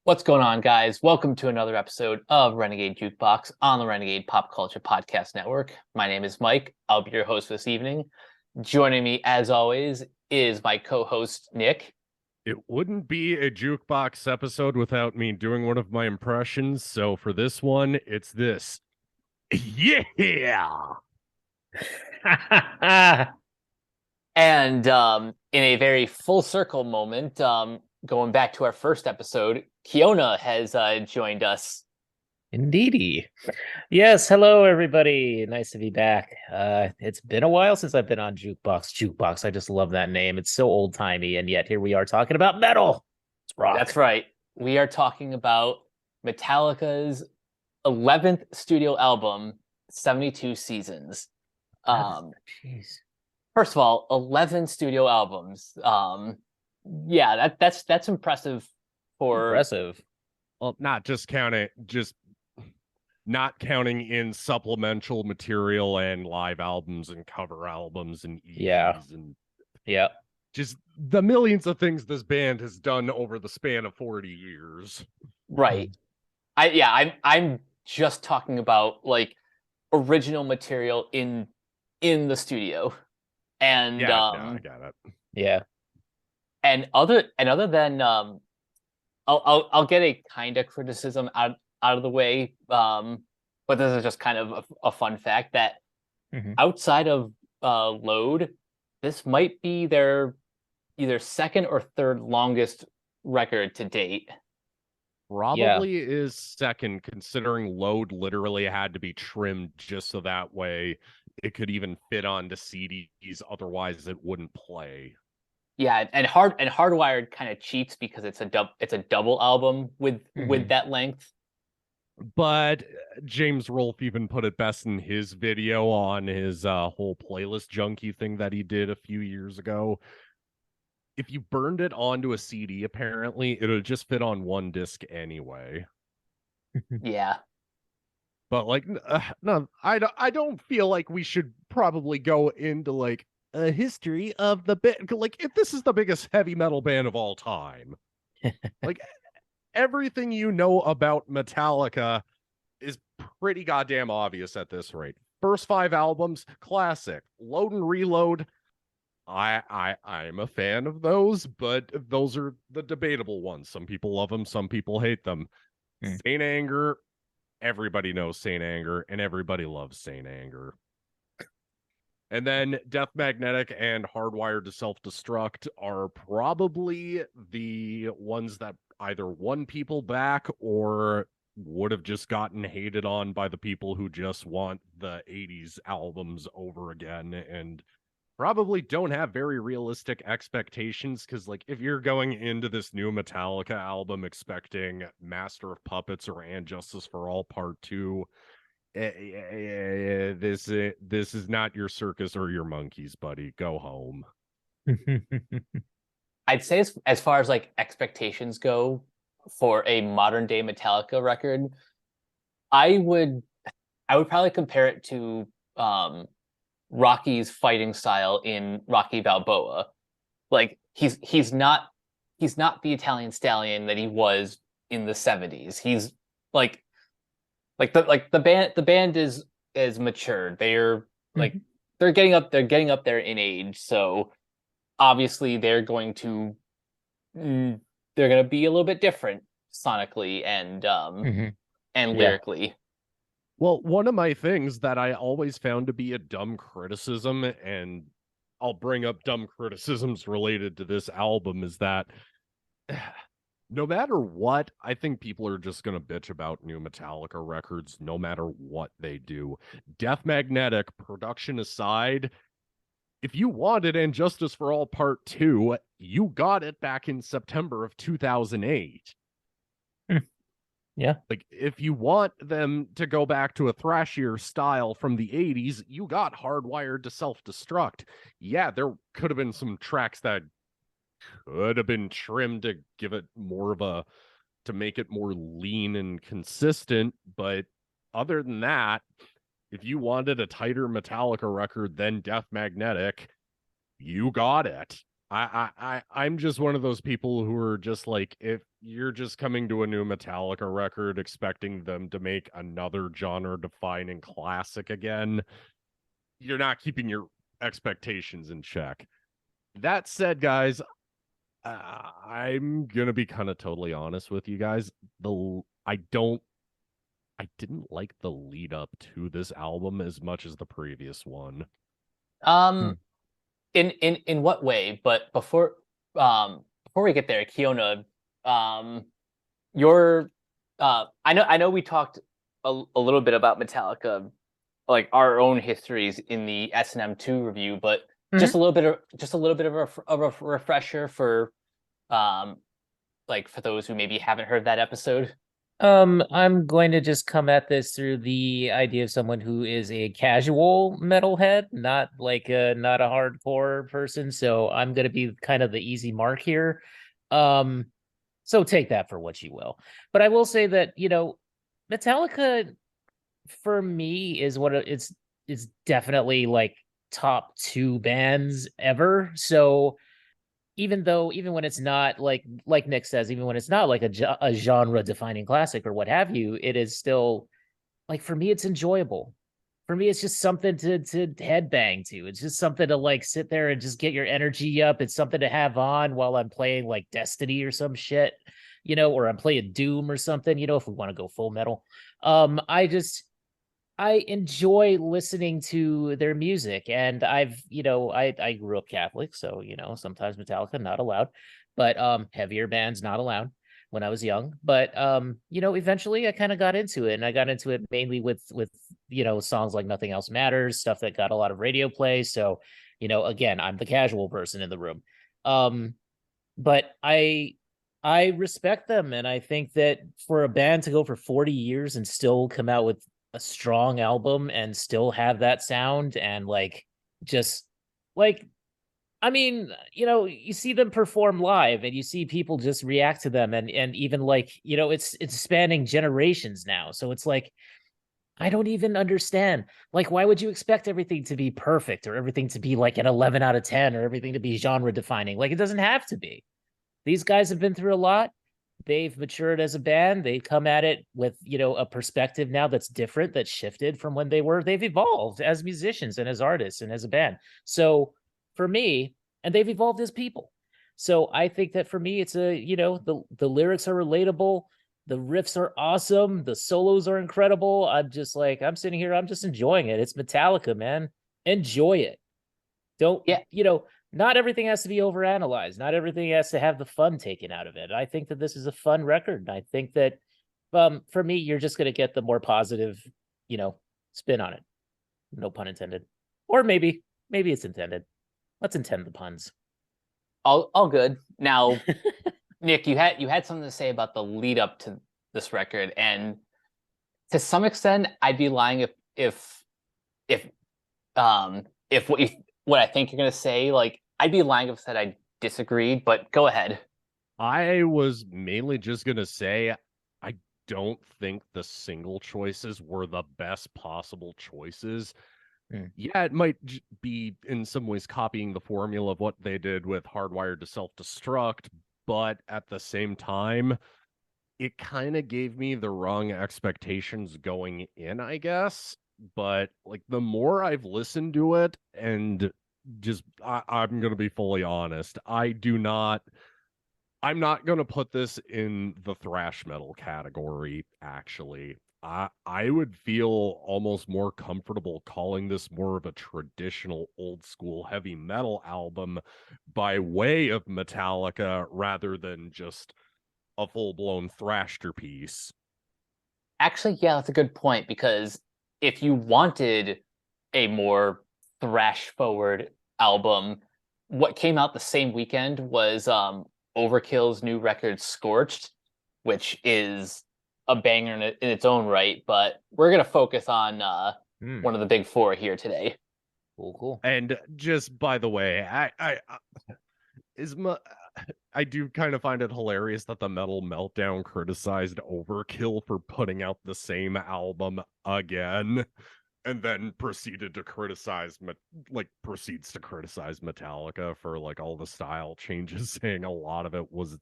What's going on, guys? Welcome to another episode of Renegade Jukebox on the Renegade Pop Culture Podcast Network. My name is Mike. I'll be your host this evening. Joining me, as always, is my co-host, Nick. It wouldn't be a Jukebox episode without me doing one of my impressions, so for this one, it's this. Yeah! And in a very full circle moment, going back to our first episode, Keona has joined us. Indeedy. Yes, hello everybody. Nice to be back. It's been a while since I've been on Jukebox. I just love that name. It's so old-timey, and yet here we are talking about metal. It's rock. That's right. We are talking about Metallica's 11th studio album, 72 Seasons. Jeez. First of all, 11 studio albums. Yeah, that's impressive for Impressive. Well, not counting in supplemental material and live albums and cover albums and EPs Yeah. and just the millions of things this band has done over the span of 40 years. Right. I'm just talking about like original material in the studio. And I got it. Yeah. And other than I'll get a kind of criticism out of the way, but this is just kind of a fun fact that outside of Load, this might be their either second or third longest record to date. Probably is second, considering Load literally had to be trimmed just so that way it could even fit onto CDs, otherwise it wouldn't play. Yeah, and Hardwired kind of cheats because it's a double album with that length. But James Rolfe even put it best in his video on his whole playlist junkie thing that he did a few years ago. If you burned it onto a CD, apparently it'll just fit on one disc anyway. Yeah. But like, no, I don't feel like we should probably go into like a history of the bit. Like, if this is the biggest heavy metal band of all time, like everything you know about Metallica is pretty goddamn obvious at this rate. First 5 albums, classic. Load and Reload, I'm a fan of those, but those are the debatable ones. Some people love them, some people hate them. Saint Anger, everybody knows Saint Anger, and everybody loves Saint Anger. And then Death Magnetic and Hardwired to Self-Destruct are probably the ones that either won people back or would have just gotten hated on by the people who just want the 80s albums over again and probably don't have very realistic expectations, because like if you're going into this new Metallica album expecting Master of Puppets or And Justice for All Part 2, this is not your circus or your monkeys, buddy. Go home. I'd say as far as like expectations go for a modern day Metallica record, I would probably compare it to Rocky's fighting style in Rocky Balboa. Like he's not the Italian stallion that he was in the 70s. He's like the band is matured. They're like they're getting up there in age, so obviously they're going to be a little bit different sonically and lyrically. Well, one of my things that I always found to be a dumb criticism, and I'll bring up dumb criticisms related to this album, is that no matter what, I think people are just going to bitch about new Metallica records no matter what they do. Death Magnetic, production aside, if you wanted And Justice for All Part 2, you got it back in September of 2008. Yeah. Like, if you want them to go back to a thrashier style from the 80s, you got Hardwired to Self-Destruct. Yeah, there could have been some tracks that could have been trimmed to give it more of a, to make it more lean and consistent, but other than that, if you wanted a tighter Metallica record than Death Magnetic, you got it. I'm just one of those people who are just like, if you're just coming to a new Metallica record expecting them to make another genre-defining classic again, you're not keeping your expectations in check. That said, guys, I'm gonna be kind of totally honest with you guys. I didn't like the lead up to this album as much as the previous one. Um, in what way? But before we get there, Keona, um, your I know we talked a little bit about Metallica, like our own histories in the S&M2 review, but just Mhm. a little bit of a refresher for like for those who maybe haven't heard that episode. I'm going to just come at this through the idea of someone who is a casual metalhead, not a hardcore person. So I'm going to be kind of the easy mark here. Um, so take that for what you will. But I will say that, Metallica for me is it's definitely like top two bands ever. So even when it's not like Nick says, even when it's not like a genre defining classic or what have you, it is still like for me it's enjoyable. For me, it's just something to headbang to. It's just something to like sit there and just get your energy up. It's something to have on while I'm playing like Destiny or some shit, or I'm playing Doom or something, if we want to go full metal. I enjoy listening to their music, and I grew up Catholic, so sometimes Metallica not allowed, but heavier bands not allowed when I was young. But eventually I kind of got into it, and I got into it mainly with songs like Nothing Else Matters, stuff that got a lot of radio play. So, again, I'm the casual person in the room. But I respect them, and I think that for a band to go for 40 years and still come out with a strong album and still have that sound and just like I mean, you see them perform live and you see people just react to them, and even it's spanning generations now. So it's like I don't even understand. Like, why would you expect everything to be perfect or everything to be like an 11 out of 10 or everything to be genre defining? Like, it doesn't have to be. These guys have been through a lot. They've matured as a band. They come at it with, a perspective now that's different, that's shifted from when they were. They've evolved as musicians and as artists and as a band. So for me, and they've evolved as people. So I think that for me, it's the lyrics are relatable. The riffs are awesome. The solos are incredible. I'm sitting here, I'm just enjoying it. It's Metallica, man. Enjoy it. Don't, Yeah, not everything has to be overanalyzed. Not everything has to have the fun taken out of it. I think that this is a fun record. I think that for me, you're just going to get the more positive, spin on it. No pun intended. Or maybe it's intended. Let's intend the puns. all good. Now, Nick, you had something to say about the lead up to this record, and to some extent, I'd be lying if what I think you're gonna say, like I'd be lying if I said I disagreed. But go ahead. I was mainly just gonna say I don't think the single choices were the best possible choices. Yeah, it might be in some ways copying the formula of what they did with Hardwired to Self-Destruct, but at the same time, it kind of gave me the wrong expectations going in, I guess. But like the more I've listened to it, and I'm gonna be fully honest, I'm not gonna put this in the thrash metal category, actually. I would feel almost more comfortable calling this more of a traditional old school heavy metal album by way of Metallica rather than just a full-blown thrashter piece. Actually, yeah, that's a good point because if you wanted a more thrash forward album, what came out the same weekend was Overkill's new record Scorched, which is a banger in its own right, but we're gonna focus on one of the big four here today. Cool. And just by the way, is my, I do kind of find it hilarious that the Metal Meltdown criticized Overkill for putting out the same album again. and then proceeds to criticize Metallica for like all the style changes, saying a lot of it was,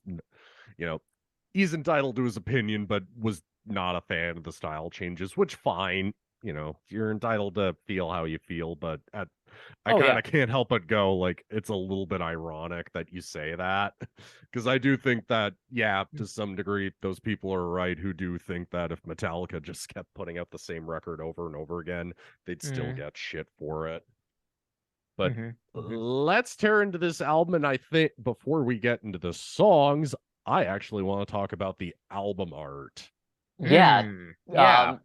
he's entitled to his opinion, but was not a fan of the style changes, which fine, you're entitled to feel how you feel, but I kind of can't help but go, like, it's a little bit ironic that you say that, because I do think that, yeah, to some degree, those people are right who do think that if Metallica just kept putting out the same record over and over again, they'd still get shit for it. But let's tear into this album, and I think before we get into the songs, I actually want to talk about the album art. Yeah. Yeah.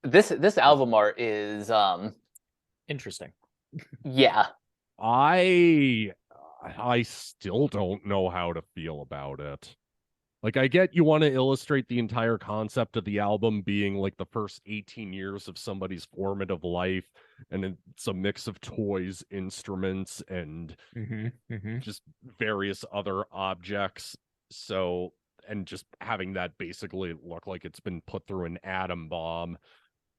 This album art is Interesting. Yeah. I still don't know how to feel about it. Like, I get you want to illustrate the entire concept of the album being like the first 18 years of somebody's formative life, and it's a mix of toys, instruments, and just various other objects. So, and just having that basically look like it's been put through an atom bomb.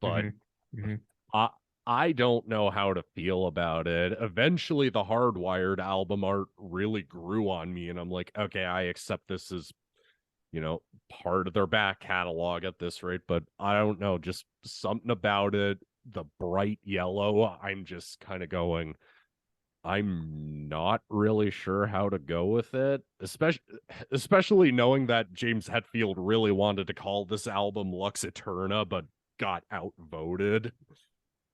But I don't know how to feel about it. Eventually, the Hardwired album art really grew on me, and I'm like, okay, I accept this as, part of their back catalog at this rate, but I don't know, just something about it, the bright yellow, I'm just kind of going, I'm not really sure how to go with it, especially knowing that James Hetfield really wanted to call this album Lux Eterna, but got outvoted.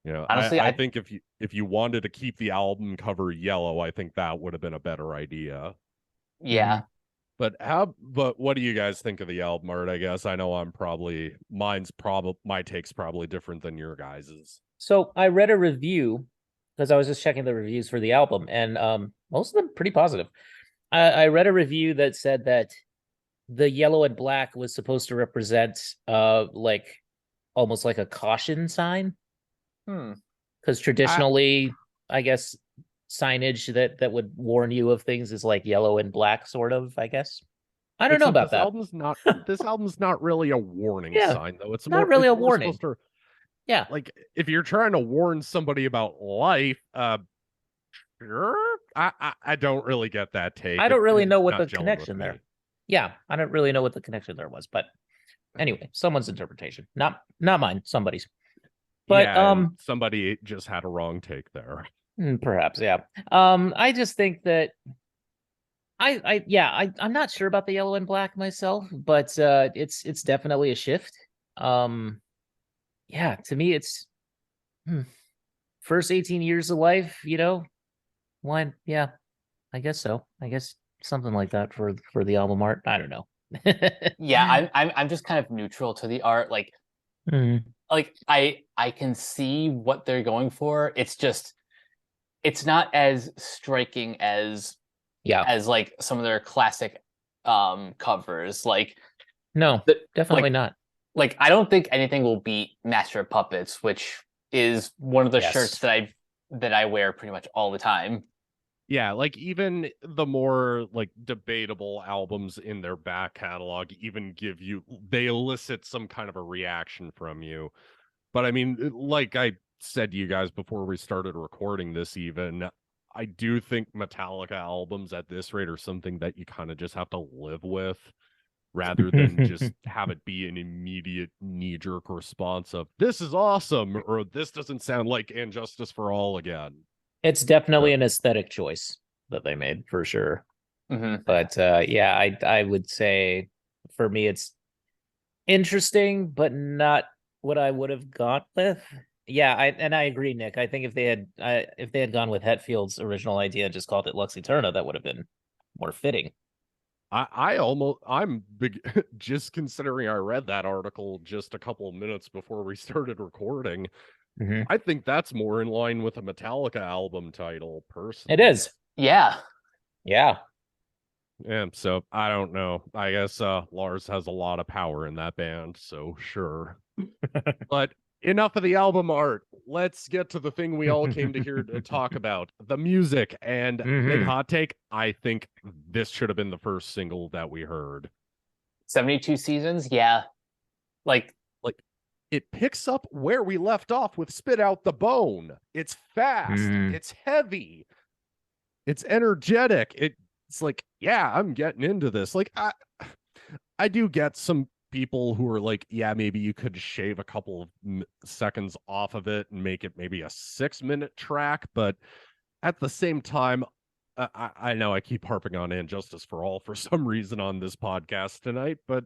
Honestly, I think if you wanted to keep the album cover yellow, I think that would have been a better idea. Yeah. But what do you guys think of the album art? I guess I know my take's probably different than your guys's. So I read a review because I was just checking the reviews for the album, and most of them pretty positive. I read a review that said that the yellow and black was supposed to represent like almost like a caution sign. Because traditionally, I guess signage that would warn you of things is like yellow and black, sort of, I guess. I don't know about that. This album's not really a warning sign, though. It's not really a warning. Yeah, like if you're trying to warn somebody about life, sure. I don't really get that take. I don't really know what the connection there. Yeah, I don't really know what the connection there was, but anyway, someone's interpretation, not mine, somebody's. But yeah, somebody just had a wrong take there. Perhaps, yeah. I just think that I'm not sure about the yellow and black myself, but it's definitely a shift. Yeah, to me it's first 18 years of life, why? Yeah, I guess so. I guess something like that for the album art. I don't know. Yeah, I'm just kind of neutral to the art. Like, like I can see what they're going for. It's just it's not as striking as like some of their classic covers. Like, no, definitely not. Like, I don't think anything will beat Master of Puppets, which is one of the shirts that I wear pretty much all the time. Yeah, like even the more like debatable albums in their back catalog even they elicit some kind of a reaction from you. But I mean, like I said to you guys before we started recording this, even I do think Metallica albums at this rate are something that you kind of just have to live with, rather than just have it be an immediate knee-jerk response of this is awesome or this doesn't sound like And Justice for All again. It's definitely an aesthetic choice that they made, for sure. But yeah, I would say for me it's interesting, but not what I would have gone with. Yeah, I agree, Nick. I think if they had gone with Hetfield's original idea and just called it Lux Eterna, that would have been more fitting. I'm big just considering I read that article just a couple of minutes before we started recording. I think that's more in line with a Metallica album title, personally. It is. Yeah. Yeah. Yeah, so I don't know. I guess Lars has a lot of power in that band, so sure. But enough of the album art. Let's get to the thing we all came to here to talk about, the music. And big hot take, I think this should have been the first single that we heard. 72 Seasons, yeah. Like it picks up where we left off with Spit Out the Bone. It's fast, it's heavy, it's energetic. It's like, yeah, I'm getting into this. Like, I do get some people who are like, yeah, maybe you could shave a couple of seconds off of it and make it maybe a 6-minute track, but at the same time, I know I keep harping on And Justice for All for some reason on this podcast tonight, but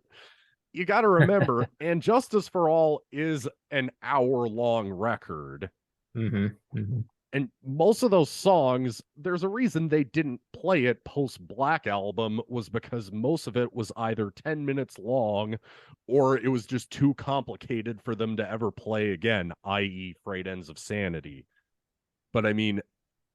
you got to remember, And Justice for All is an hour-long record. And most of those songs, there's a reason they didn't play it post Black Album, was because most of it was either 10 minutes long or it was just too complicated for them to ever play again, i.e. Frayed Ends of Sanity. But I mean,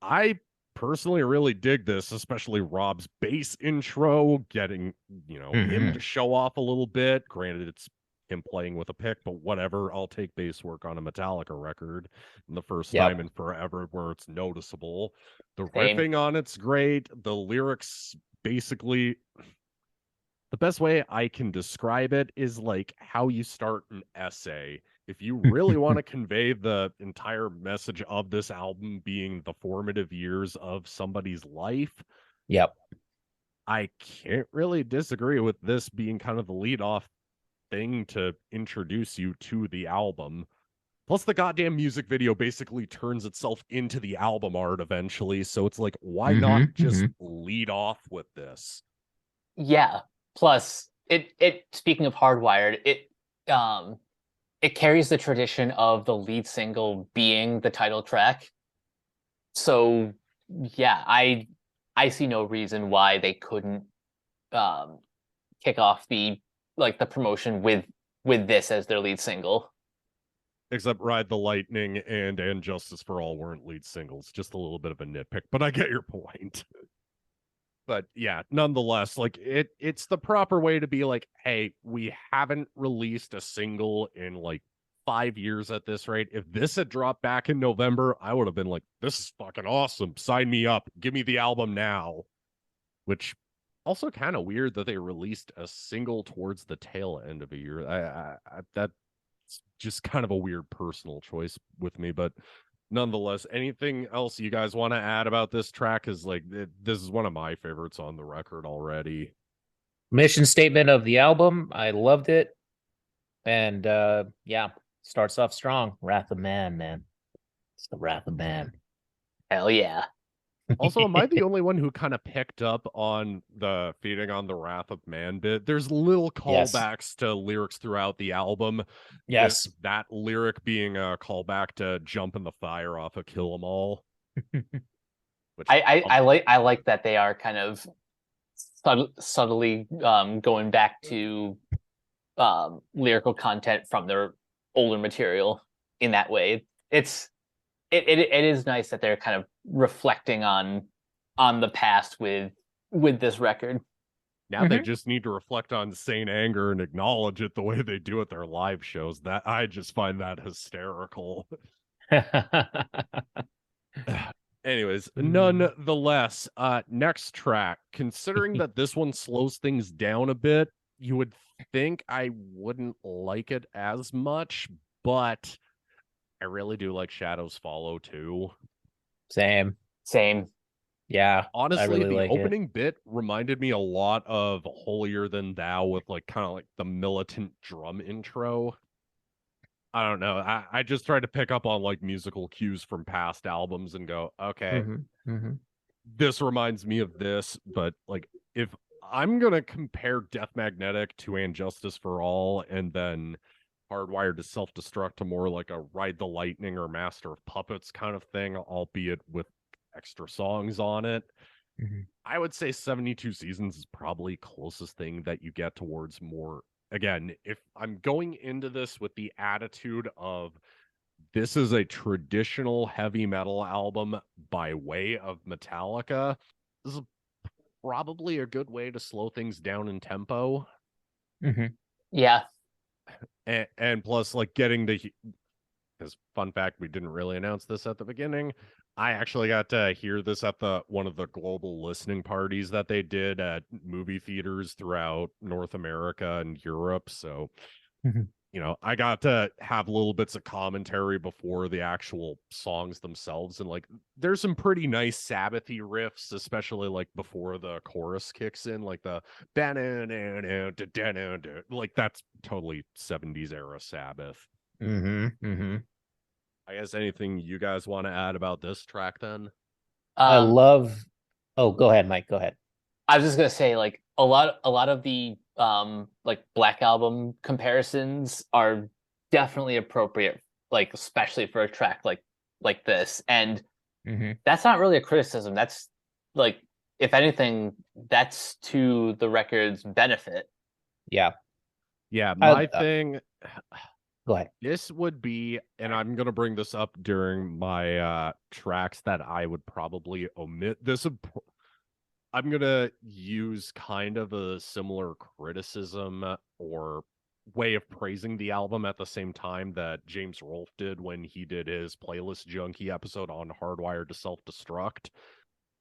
I personally really dig this, especially Rob's bass intro, getting, him to show off a little bit. Granted, it's him playing with a pick, but whatever. I'll take bass work on a Metallica record. And the first time in forever where it's noticeable. The riffing on it's great. The lyrics, basically, the best way I can describe it is like how you start an essay. If you really want to convey the entire message of this album being the formative years of somebody's life, I can't really disagree with this being kind of the lead-off thing to introduce you to the album. Plus, the goddamn music video basically turns itself into the album art eventually, so it's like, why not just lead off with this? Yeah. Plus, it speaking of Hardwired, it carries the tradition of the lead single being the title track. So yeah, I see no reason why they couldn't kick off the promotion with this as their lead single. Except Ride the Lightning and Justice for All weren't lead singles. Just a little bit of a nitpick, but I get your point. But yeah, nonetheless, like it's the proper way to be like, hey, we haven't released a single in like 5 years at this rate. If this had dropped back in November, I would have been like, this is fucking awesome. Sign me up. Give me the album now. Which also kind of weird that they released a single towards the tail end of a year. That's just kind of a weird personal choice with me, but nonetheless, anything else you guys want to add about this track? Is like, this is one of my favorites on the record already. Mission statement of the album, I loved it. And starts off strong. Wrath of Man. It's the Wrath of Man. Hell yeah. Also, am I the only one who kind of picked up on the feeding on the Wrath of Man bit? There's little callbacks to lyrics throughout the album. Yes. That lyric being a callback to Jump in the Fire off of Kill 'Em All. Which I like that they are kind of subtly going back to lyrical content from their older material in that way. It is nice that they're kind of reflecting on the past with this record. Now they just need to reflect on Saint Anger and acknowledge it the way they do at their live shows. That I just find that hysterical. Anyways, nonetheless, next track, considering that this one slows things down a bit, you would think I wouldn't like it as much, but I really do like Shadows Follow too. Same. Yeah. Honestly, really the like opening bit reminded me a lot of Holier Than Thou with like kind of like the militant drum intro. I don't know. I just try to pick up on like musical cues from past albums and go, okay, this reminds me of this. But like, if I'm going to compare Death Magnetic to And Justice for All and then Hardwired to Self-Destruct to more like a Ride the Lightning or Master of Puppets kind of thing, albeit with extra songs on it, I would say 72 Seasons is probably closest thing that you get towards more. Again, if I'm going into this with the attitude of this is a traditional heavy metal album by way of Metallica, this is probably a good way to slow things down in tempo. Yeah. And plus, like, getting the, because fun fact, we didn't really announce this at the beginning, I actually got to hear this at one of the global listening parties that they did at movie theaters throughout North America and Europe. So I got to have little bits of commentary before the actual songs themselves, and like there's some pretty nice Sabbathy riffs, especially like before the chorus kicks in, like the like that's totally 70s era Sabbath. I guess anything you guys want to add about this track then? I Um, love. Oh, go ahead, Mike. Go ahead. I was just gonna say, like a lot of the like Black Album comparisons are definitely appropriate, like especially for a track like this. And that's not really a criticism. That's like, if anything, that's to the record's benefit. Yeah. Yeah, I, my thing, go ahead. this would be, and I'm gonna bring this up during my tracks that I would probably omit. I'm gonna use kind of a similar criticism or way of praising the album at the same time that James Rolfe did when he did his Playlist Junkie episode on Hardwired to Self-Destruct.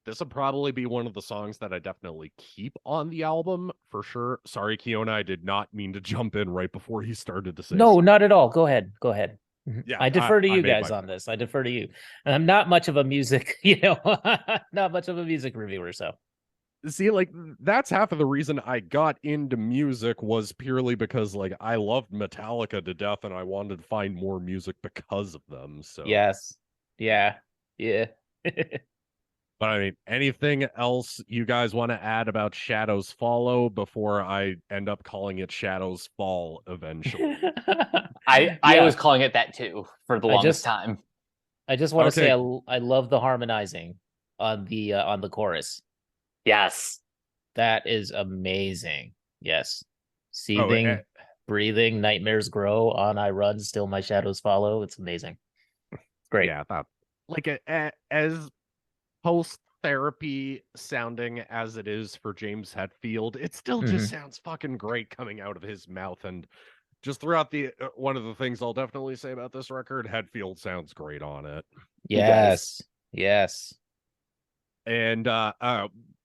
This would probably be one of the songs that I definitely keep on the album for sure. Sorry, Keona, I did not mean to jump in right before he started to say No, something. not at all. Go ahead. Go ahead. Yeah, I defer to I you made guys my on this. I defer to you. And I'm not much of a music, not much of a music reviewer. So See, like that's half of the reason I got into music was purely because like I loved Metallica to death and I wanted to find more music because of them. So yes, yeah, yeah. but I mean, anything else you guys want to add about Shadows Follow before I end up calling it Shadows Fall eventually? I was calling it that too for the I longest just time. I just want to say Okay. I love the harmonizing on the chorus. Yes. That is amazing. Yes. Oh, Seething, breathing, nightmares grow, on I run, still my shadows follow. It's amazing. Great. yeah, that like as post therapy sounding as it is for James Hetfield, it still just sounds fucking great coming out of his mouth. And just throughout the one of the things I'll definitely say about this record, Hetfield sounds great on it. Yes. Yes. And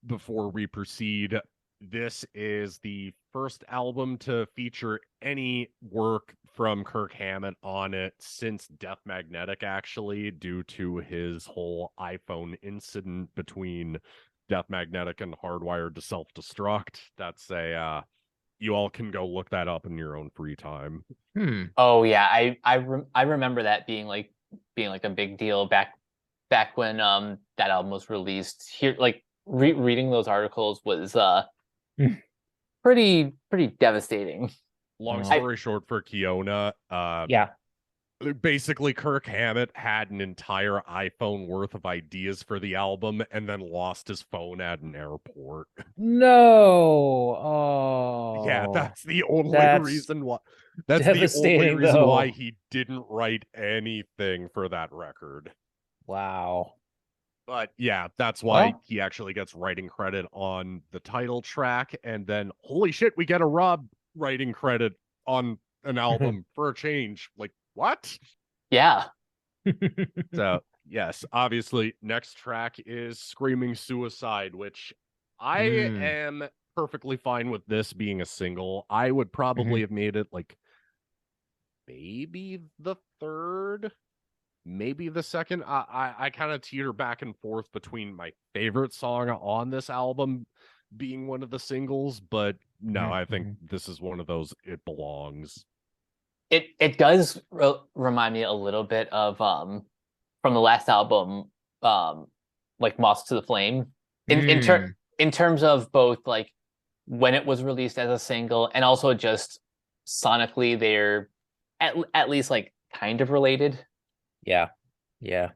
before we proceed, this is the first album to feature any work from Kirk Hammett on it since Death Magnetic, actually, due to his whole iPhone incident between Death Magnetic and Hardwired to Self-Destruct. That's a you all can go look that up in your own free time. Oh yeah, I remember that being like a big deal back when that album was released. Here, like reading those articles was pretty devastating. Long I story short, for Keona, Yeah. basically Kirk Hammett had an entire iPhone worth of ideas for the album and then lost his phone at an airport. No. Oh. Yeah, that's the only That's reason why. That's the only devastating, reason why though. he didn't write anything for that record. Wow. But yeah, that's why Well, he actually gets writing credit on the title track, and then holy shit, we get a Rob writing credit on an album for a change. Like, what? yeah. So yes, obviously, next track is Screaming Suicide, which I am perfectly fine with this being a single. I would probably have made it like maybe the third, maybe the second. I kind of teeter back and forth between my favorite song on this album being one of the singles, but no, I think this is one of those it belongs. It does remind me a little bit of from the last album, like Moss to the Flame, in terms of both like when it was released as a single and also just sonically they're at least like kind of related. Yeah. Yeah.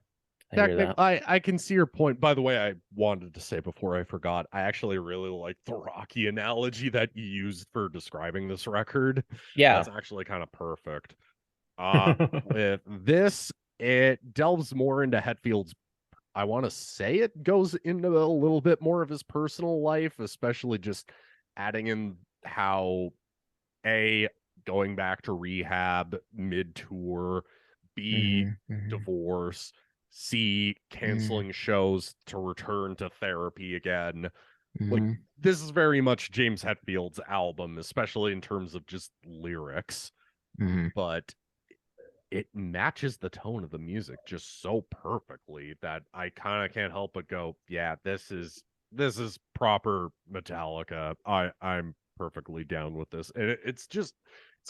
I hear that. I can see your point. By the way, I wanted to say before I forgot, I actually really like the Rocky analogy that you used for describing this record. Yeah. That's actually kind of perfect. With this, it delves more into Hetfield's, I want to say it goes into a little bit more of his personal life, especially just adding in how going back to rehab mid-tour, B, divorce, C, canceling shows to return to therapy again. Like, this is very much James Hetfield's album, especially in terms of just lyrics. Mhm. but it matches the tone of the music just so perfectly that I kind of can't help but go, yeah, this is proper Metallica. I'm perfectly down with this. And it's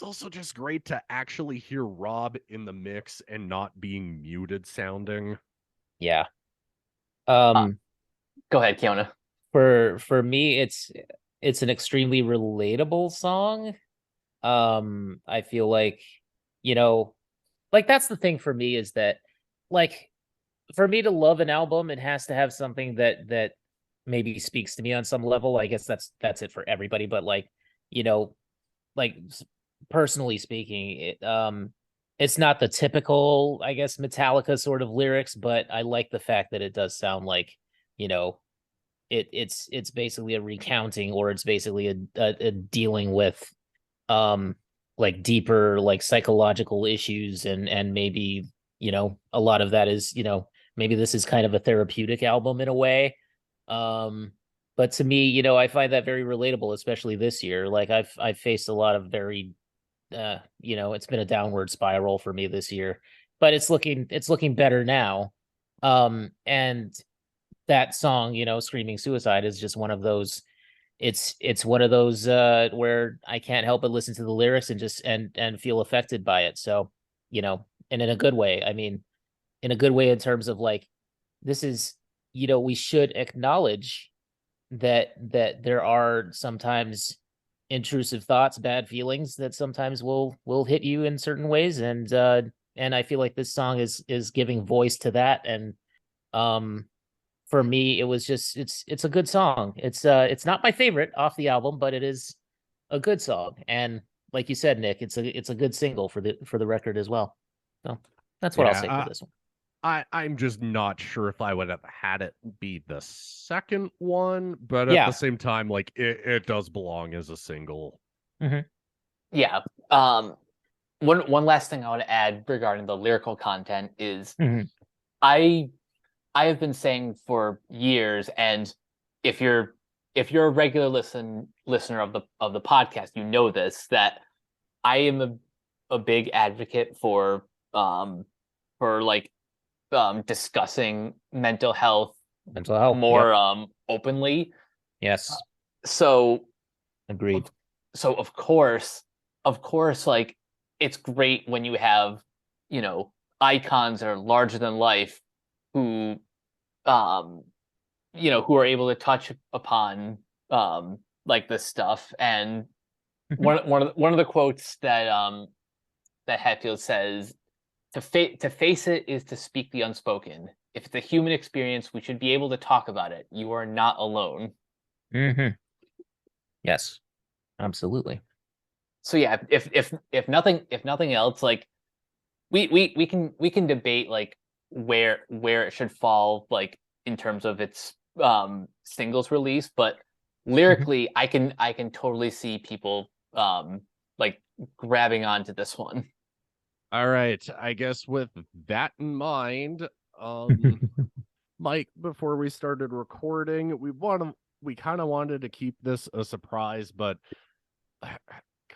also just great to actually hear Rob in the mix and not being muted sounding. Yeah. Uh, Um, Go ahead, Keona. for me, it's an extremely relatable song. I feel like, you know, like that's the thing for me is that, like, for me to love an album, it has to have something that maybe speaks to me on some level. I guess that's it for everybody, but like, you know, like personally speaking, it's not the typical, I guess, Metallica sort of lyrics, but I like the fact that it does sound like, you know, it's basically a recounting, or it's basically a dealing with um like deeper like psychological issues, and maybe, you know, a lot of that is, you know, maybe this is kind of a therapeutic album in a way. um but to me, you know, I find that very relatable, especially this year. Like I've faced a lot of very you know, it's been a downward spiral for me this year, but it's looking better now. And that song, you know, Screaming Suicide, is just one of those. It's one of those where I can't help but listen to the lyrics and just and feel affected by it. So, you know, and in a good way. I mean, in a good way in terms of like, this is, you know, we should acknowledge that there are sometimes intrusive thoughts, bad feelings that sometimes will hit you in certain ways. And I feel like this song is giving voice to that. And um for me, it was just it's a good song. It's not my favorite off the album, but it is a good song. And like you said, Nick, it's a good single for the record as well. So that's what I'll say for Yeah, this one. I'm just not sure if I would have had it be the second one, but at the Yeah. same time, like it does belong as a single. Mm-hmm. Yeah. One last thing I want to add regarding the lyrical content is Mm-hmm. I I have been saying for years, and if you're a regular listener of the podcast, you know this, that I am a big advocate um for like discussing mental health Mental health. more Yep. openly. Yes. So Agreed. so of course, like it's great when you have, you know, icons that are larger than life who um who are able to touch upon like this stuff. And Mm-hmm. one of the quotes that that Hetfield says, to face it is to speak the unspoken. If it's a human experience, we should be able to talk about it. You are not alone. Mm-hmm. Yes. Absolutely. So yeah, if nothing else, like we can debate like where it should fall, like in terms of its singles release, but Mm-hmm. lyrically I can totally see people like grabbing onto this one. All right, I guess with that in mind, um, Mike, before we started recording, we kind of wanted to keep this a surprise, but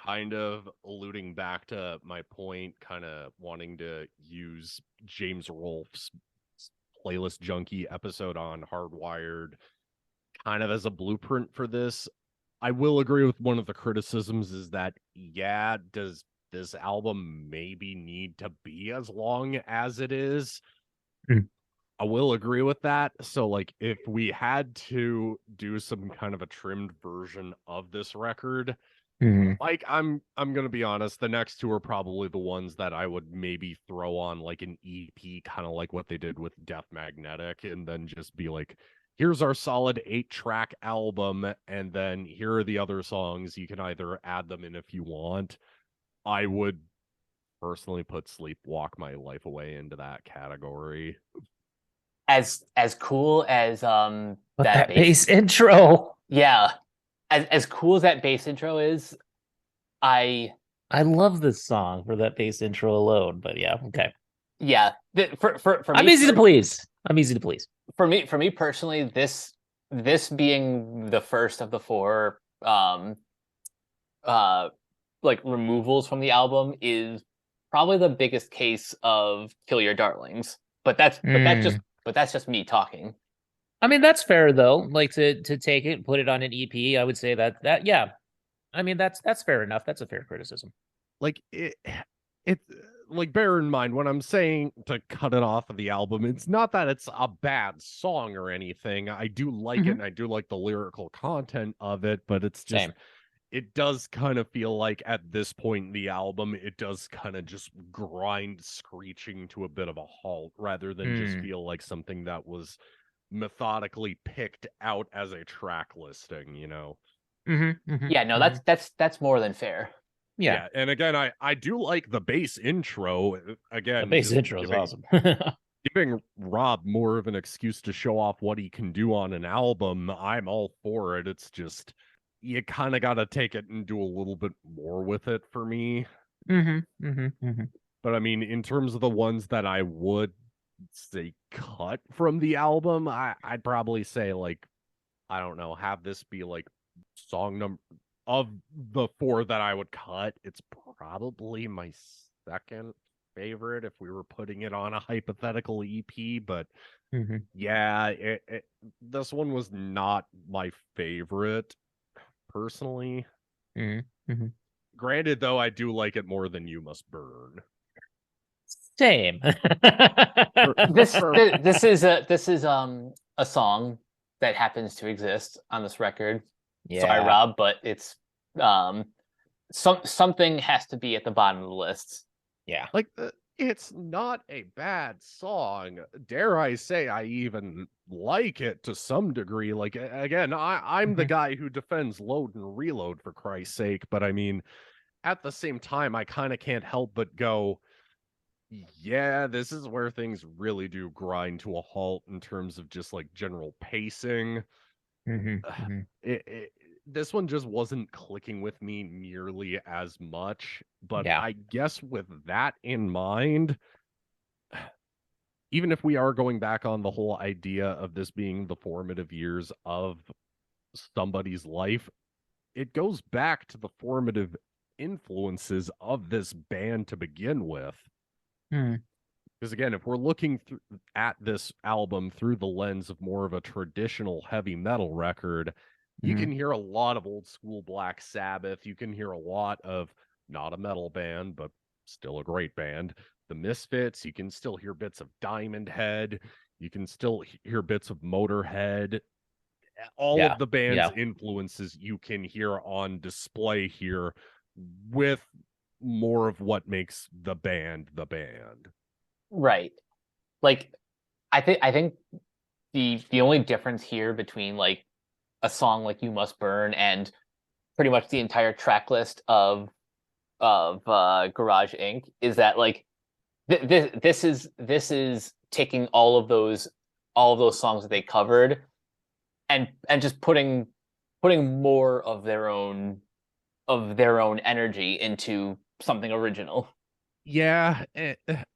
kind of alluding back to my point, kind of wanting to use James Rolfe's playlist junkie episode on Hardwired kind of as a blueprint for this. I will agree with one of the criticisms is that, yeah, does this album maybe need to be as long as it is? Mm. I will agree with that. So, like, if we had to do some kind of a trimmed version of this record, Mm-hmm. like, I'm gonna be honest, the next two are probably the ones that I would maybe throw on like an EP, kind of like what they did with Death Magnetic, and then just be like, here's our solid 8-track album, and then here are the other songs. You can either add them in if you want. I would personally put Sleepwalk My Life Away into that category. As cool as But that that bass, bass intro, yeah, as cool as that bass intro is, I I love this song for that bass intro alone. But yeah, okay. yeah, for I'm me easy to please. I'm easy to please. for me personally, this being the first of the four uh like removals from the album is probably the biggest case of Kill Your Darlings. But that's just me talking. I mean, that's fair though. Like to take it, put it on an EP, I would say that yeah. I mean, that's fair enough. That's a fair criticism. Like it like bear in mind when I'm saying to cut it off of the album, it's not that it's a bad song or anything. I do like it and I do like the lyrical content of it, but it's just Same. it does kind of feel like at this point in the album, it does kind of just grind screeching to a bit of a halt rather than just feel like something that was methodically picked out as a track listing, you know? Yeah, no, that's more than fair. Yeah. And again, I do like the bass intro. Again, The bass just intro is awesome. giving Rob more of an excuse to show off what he can do on an album. I'm all for it. It's just you kind of got to take it and do a little bit more with it for me. But I mean, in terms of the ones that I would say cut from the album, I'd probably say like, I don't know, have this be like song number of the 4 that I would cut. It's probably my second favorite if we were putting it on a hypothetical EP, but yeah, this one was not my favorite personally. Granted, though, I do like it more than You Must Burn. Same. This is a song that happens to exist on this record. Yeah. Sorry, Rob, but it's something has to be at the bottom of the list. Yeah. Like it's not a bad song. Dare I say I even like it to some degree. Like again, I'm the guy who defends Load and Reload for Christ's sake, but I mean at the same time I kind of can't help but go, yeah, this is where things really do grind to a halt in terms of just like general pacing. This one just wasn't clicking with me nearly as much, but Yeah. I guess with that in mind, even if we are going back on the whole idea of this being the formative years of somebody's life, it goes back to the formative influences of this band to begin with. Because again, if we're looking at this album through the lens of more of a traditional heavy metal record, you can hear a lot of old school Black Sabbath. You can hear a lot of not a metal band, but still a great band, the Misfits. You can still hear bits of Diamond Head. You can still hear bits of Motorhead. All of the band's influences you can hear on display here with more of what makes the band the band. Right. Like I think the only difference here between like a song like You Must Burn and pretty much the entire track list of Garage Inc. is that like this is taking all of those songs that they covered and just putting more of their own energy into something original. Yeah,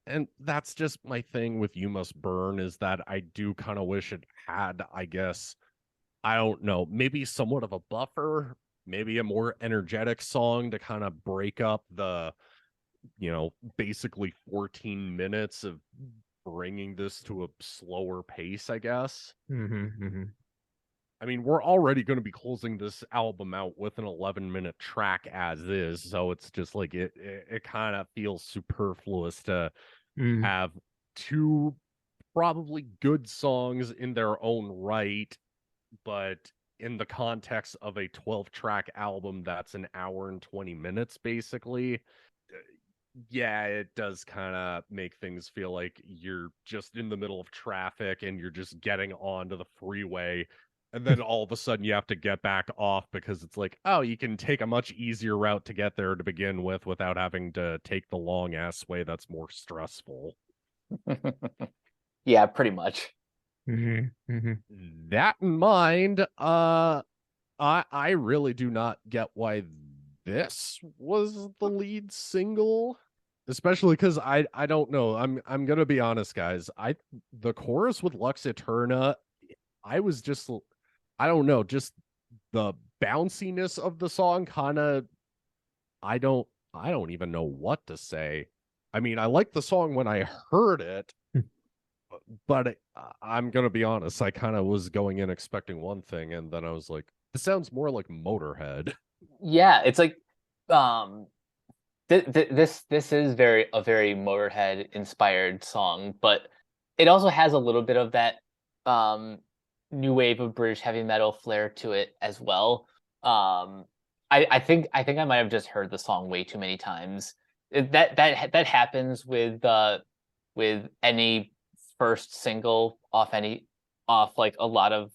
and that's just my thing with You Must Burn is that I do kind of wish it had, I guess, I don't know, maybe somewhat of a buffer, maybe a more energetic song to kind of break up the, basically 14 minutes of bringing this to a slower pace, I guess. I mean, we're already going to be closing this album out with an 11-minute track as is, so it's just like it kind of feels superfluous to have 2 probably good songs in their own right, but in the context of a 12-track album that's an hour and 20 minutes, basically, yeah, it does kind of make things feel like you're just in the middle of traffic and you're just getting onto the freeway. And then all of a sudden you have to get back off because it's like, oh, you can take a much easier route to get there to begin with without having to take the long ass way that's more stressful. Yeah, pretty much. That in mind, I really do not get why this was the lead single, especially because I don't know. I'm gonna be honest, guys. The chorus with Lux Eterna, I was just, I don't know, just the bounciness of the song kind of I don't even know what to say. I mean, I liked the song when I heard it, but I'm gonna be honest. I kind of was going in expecting one thing, and then I was like, "This sounds more like Motorhead." Yeah, it's like um this is a very Motorhead inspired song, but it also has a little bit of that um new wave of British heavy metal flair to it as well. Um I think I might have just heard the song way too many times. That happens with any first single off like a lot of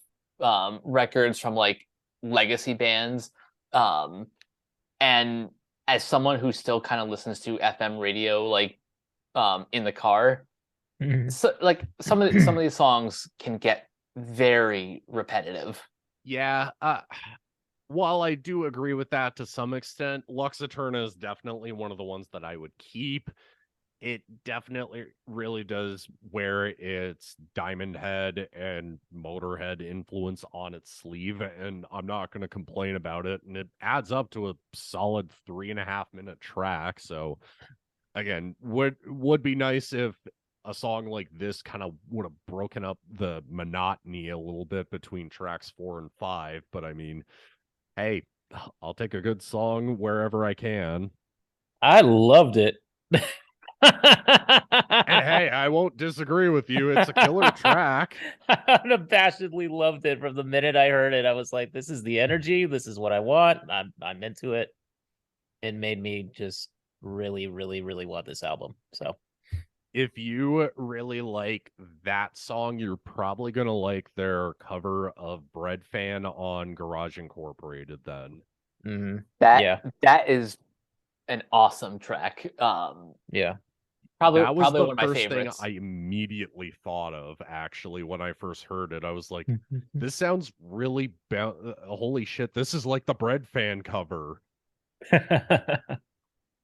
records from like legacy bands. Um and as someone who still kind of listens to FM radio like in the car, so like some of these songs can get very repetitive. Yeah, while I do agree with that to some extent, Lux Eterna is definitely one of the ones that I would keep. It definitely really does wear its Diamond Head and Motorhead influence on its sleeve, and I'm not going to complain about it. And it adds up to a solid 3.5 minute track. So again, would be nice if a song like this kind of would have broken up the monotony a little bit between tracks 4 and 5. But I mean, hey, I'll take a good song wherever I can. I loved it. And hey, I won't disagree with you. It's a killer track. I unabashedly loved it from the minute I heard it. I was like, "This is the energy. This is what I want. I'm into it." It made me just really, really, really want this album. So If you really like that song, you're probably going to like their cover of Bread Fan on Garage Incorporated then. That yeah, that is an awesome track. yeah. That was Probably the one of my first thing favorites. I immediately thought of, actually, when I first heard it. I was like, this sounds really holy shit, this is like the Bread Fan cover.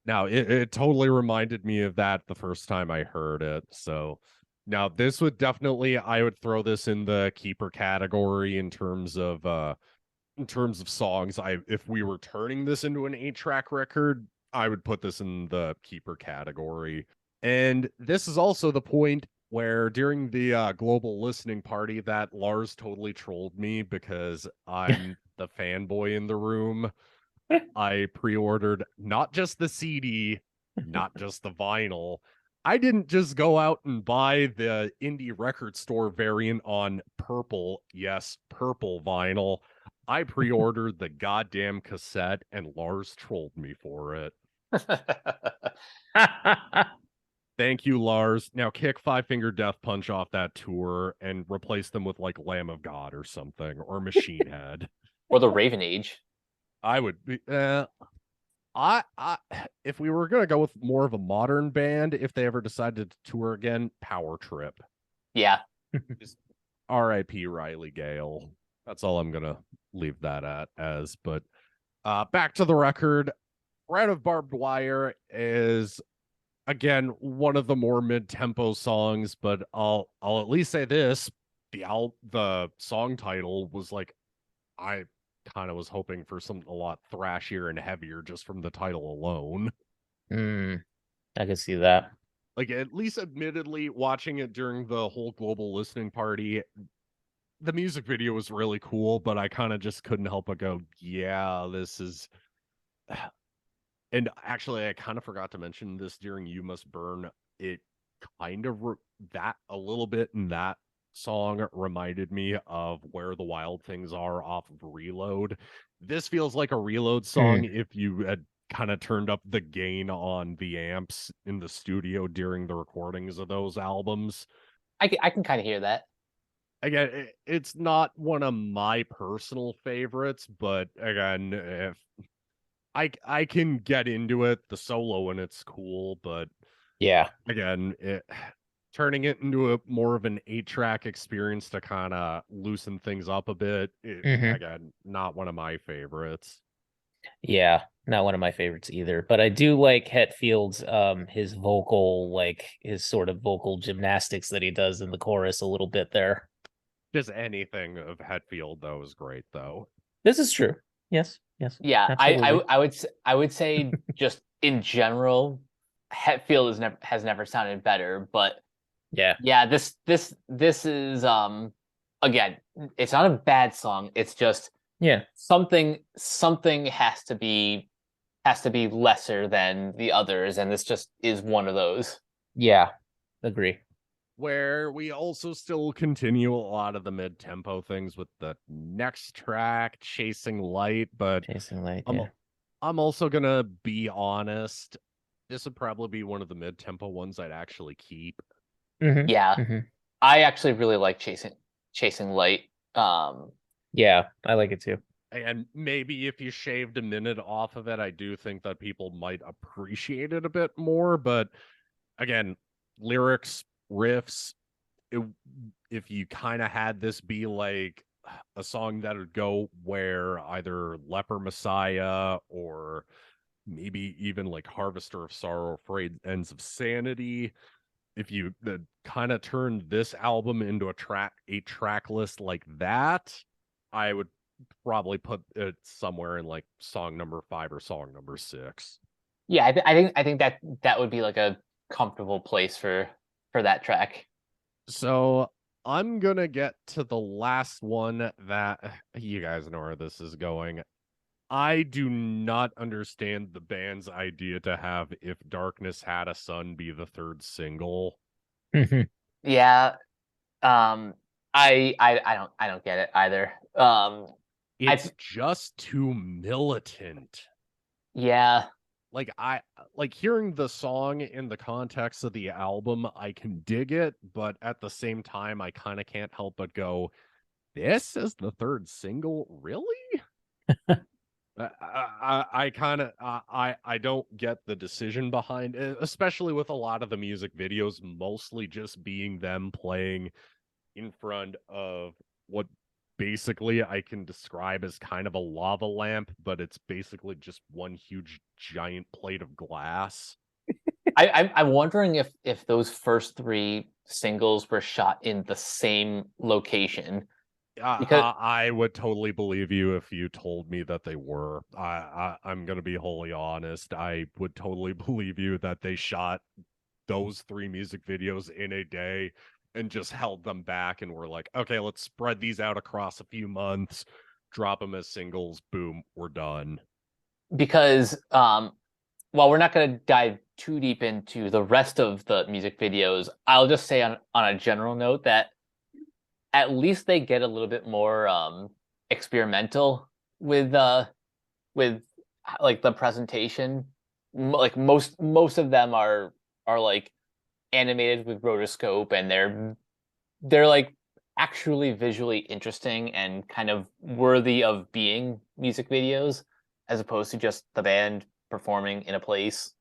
Now, it totally reminded me of that the first time I heard it. So now this would definitely, I would throw this in the keeper category in terms of songs. If we were turning this into an 8-track record, I would put this in the keeper category. And this is also the point where during the global listening party that Lars totally trolled me because I'm the fanboy in the room. I pre-ordered not just the CD, not just the vinyl. I didn't just go out and buy the indie record store variant on purple, yes, purple vinyl. I pre-ordered the goddamn cassette, and Lars trolled me for it. Thank you, Lars. Now kick Five Finger Death Punch off that tour and replace them with like Lamb of God or something, or Machine Head. Or the Raven Age. I would be I if we were gonna go with more of a modern band, if they ever decided to tour again, Power Trip. Yeah. Just R.I.P. Riley Gale. That's all I'm gonna leave that at as. But back to the record. Red of Barbed Wire is again one of the more mid-tempo songs, but I'll at least say this: the song title was like, I kind of was hoping for something a lot thrashier and heavier just from the title alone. I can see that. Like, at least admittedly, watching it during the whole global listening party, the music video was really cool, but I kind of just couldn't help but go, yeah, this is. And actually, I kind of forgot to mention this during You Must Burn. It kind of that a little bit in that song reminded me of Where the Wild Things Are off of Reload. This feels like a Reload song if you had kind of turned up the gain on the amps in the studio during the recordings of those albums. I can kind of hear that. Again, it's not one of my personal favorites, but again, if I can get into it, the solo and it's cool, but Yeah. again, turning it into a more of an 8-track experience to kind of loosen things up a bit. Again, not one of my favorites. Yeah, not one of my favorites either. But I do like Hetfield's his vocal, like his sort of vocal gymnastics that he does in the chorus a little bit there. Just anything of Hetfield though is great though. This is true. Yes. Yes. Yeah, Absolutely. I would say just in general, Hetfield has never sounded better. But Yeah. yeah, this is again, it's not a bad song. It's just Yeah. something has to be lesser than the others, and this just is one of those. Yeah. Agree. Where we also still continue a lot of the mid-tempo things with the next track, Chasing Light, but Chasing Light. I'm Yeah. I'm also gonna be honest. This would probably be one of the mid-tempo ones I'd actually keep. Mm-hmm. Yeah, Mm-hmm. I actually really like Chasing Light. Yeah, I like it too. And maybe if you shaved a minute off of it, I do think that people might appreciate it a bit more. But again, lyrics, riffs, it, if you kind of had this be like a song that would go where either Leper Messiah or maybe even like Harvester of Sorrow, Frayed Ends of Sanity, if you kind of turned this album into a track list like that, I would probably put it somewhere in like song number 5 or song number 6. Yeah, I think that would be like a comfortable place for that track. So I'm gonna get to the last one that you guys know where this is going. I do not understand the band's idea to have If Darkness Had a Sun be the third single. Yeah, I don't get it either. It's just too militant. Yeah, Like like hearing the song in the context of the album, I can dig it, but at the same time I kind of can't help but go, this is the third single, really? I kind of I don't get the decision behind it, especially with a lot of the music videos mostly just being them playing in front of what basically I can describe as kind of a lava lamp, but it's basically just one huge giant plate of glass. I'm wondering if those first three singles were shot in the same location because I would totally believe you if you told me that they were. I'm gonna be wholly honest. I would totally believe you that they shot those 3 music videos in a day and just held them back and were like, okay, let's spread these out across a few months, drop them as singles, boom, we're done. because while we're not going to dive too deep into the rest of the music videos, I'll just say on a general note that at least they get a little bit more experimental with like the presentation. Like most of them are like animated with rotoscope, and they're like actually visually interesting and kind of worthy of being music videos as opposed to just the band performing in a place.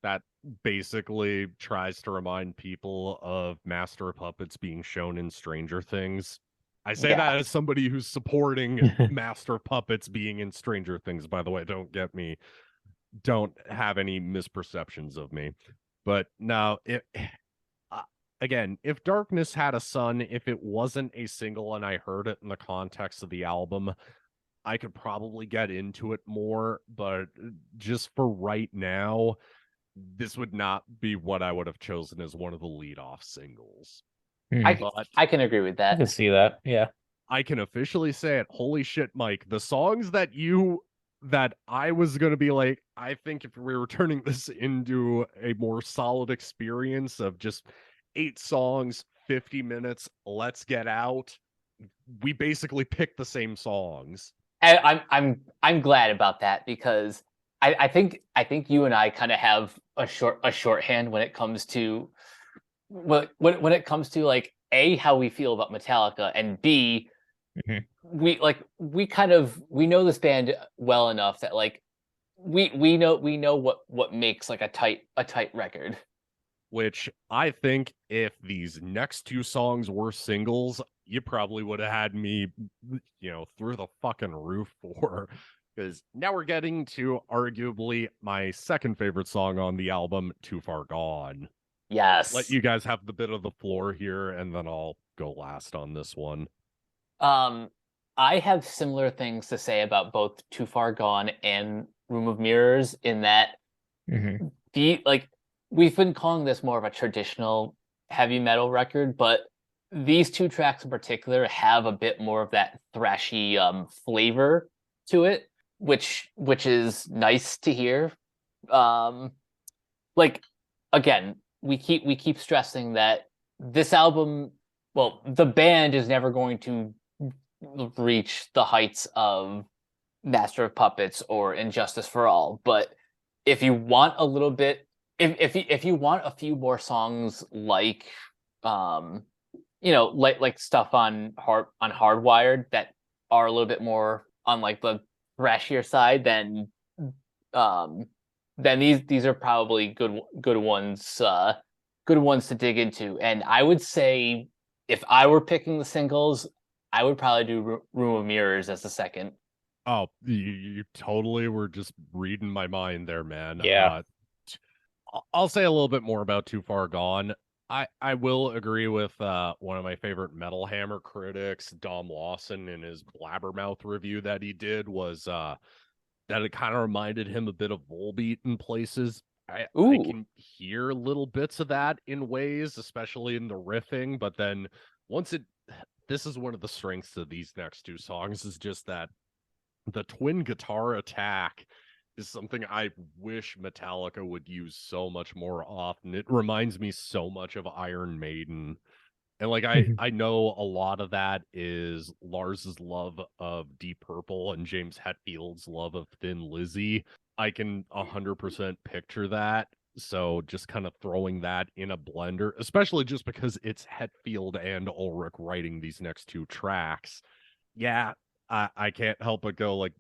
That basically tries to remind people of Master of Puppets being shown in Stranger Things. I say Yeah. that as somebody who's supporting Master of Puppets being in Stranger Things, by the way. Don't have any misperceptions of me. But now, uh, again, if Darkness Had a Sun, if it wasn't a single and I heard it in the context of the album, I could probably get into it more. But just for right now, this would not be what I would have chosen as one of the lead-off singles. But I can agree with I can that. see that. Yeah. I can officially say it. Holy shit, Mike. The songs that I was going to be like, I think if we were turning this into a more solid experience of just 8 songs, 50 minutes, let's get out, we basically picked the same songs. I'm glad about that because I think you and I kind of have a shorthand when it comes to when it comes to like A, how we feel about Metallica, and B, Mhm. we kind of we know this band well enough that like we know what makes like a tight record. Which I think if these next 2 songs were singles, you probably would have had me, through the fucking roof for. Because now we're getting to arguably my second favorite song on the album, Too Far Gone. Let Yes. you guys have the bit of the floor here, and then I'll go last on this one. Um I have similar things to say about both Too Far Gone and Room of Mirrors in that Mhm. we've been calling this more of a traditional heavy metal record, but these two tracks in particular have a bit more of that thrashy flavor to it, which is nice to hear. Um, like again, we keep stressing that this album, well, the band is never going to reach the heights of Master of Puppets or Injustice for All, but if you want a little bit, if you want a few more songs like, um, like stuff on Hardwired that are a little bit more on like the thrashier side, um, then these are probably good ones, good ones to dig into. And I would say if I were picking the singles, I would probably do Room of Mirrors as the second. Oh, you totally were just reading my mind there, man. Yeah. I'll say a little bit more about Too Far Gone. I will agree with one of my favorite Metal Hammer critics, Dom Lawson, in his Blabbermouth review that he did was that it kind of reminded him a bit of Volbeat in places. I Ooh, can hear little bits of that in ways, especially in the riffing, but then once it this is one of the strengths of these next two songs is just that the twin guitar attack is something I wish Metallica would use so much more often. It reminds me so much of Iron Maiden. And like Mhm. I know a lot of that is Lars's love of Deep Purple and James Hetfield's love of Thin Lizzy. I can 100% picture that. So just kind of throwing that in a blender, especially just because it's Hetfield and Ulrich writing these next two tracks. Yeah, I can't help but go like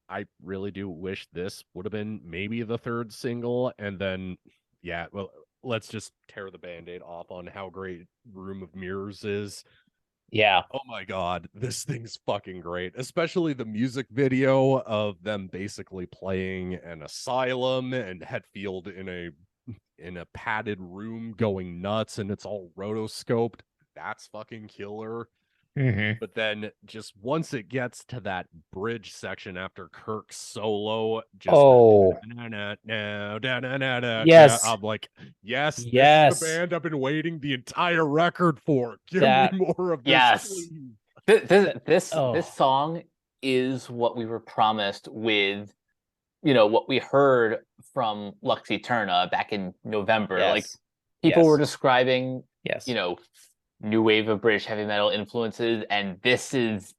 I really do wish this would have been maybe the third single. And then, yeah, well, let's just tear the band-aid off on how great Room of Mirrors is. Yeah. Oh my God, this thing's fucking great, especially the music video of them basically playing an asylum and Hetfield in a padded room going nuts and it's all rotoscoped. That's fucking killer. Mhm. But then just once it gets to that bridge section after Kirk's solo, just the Oh, yes. I'm like, yes, this is the Yes. band I've been waiting the entire record for. Give me That more of this, yes. please. This oh, song is what we were promised with, what we heard from Lux Eterna back in November. Like yes. people were Yes. describing, Yes. new wave of British heavy metal influences, and this is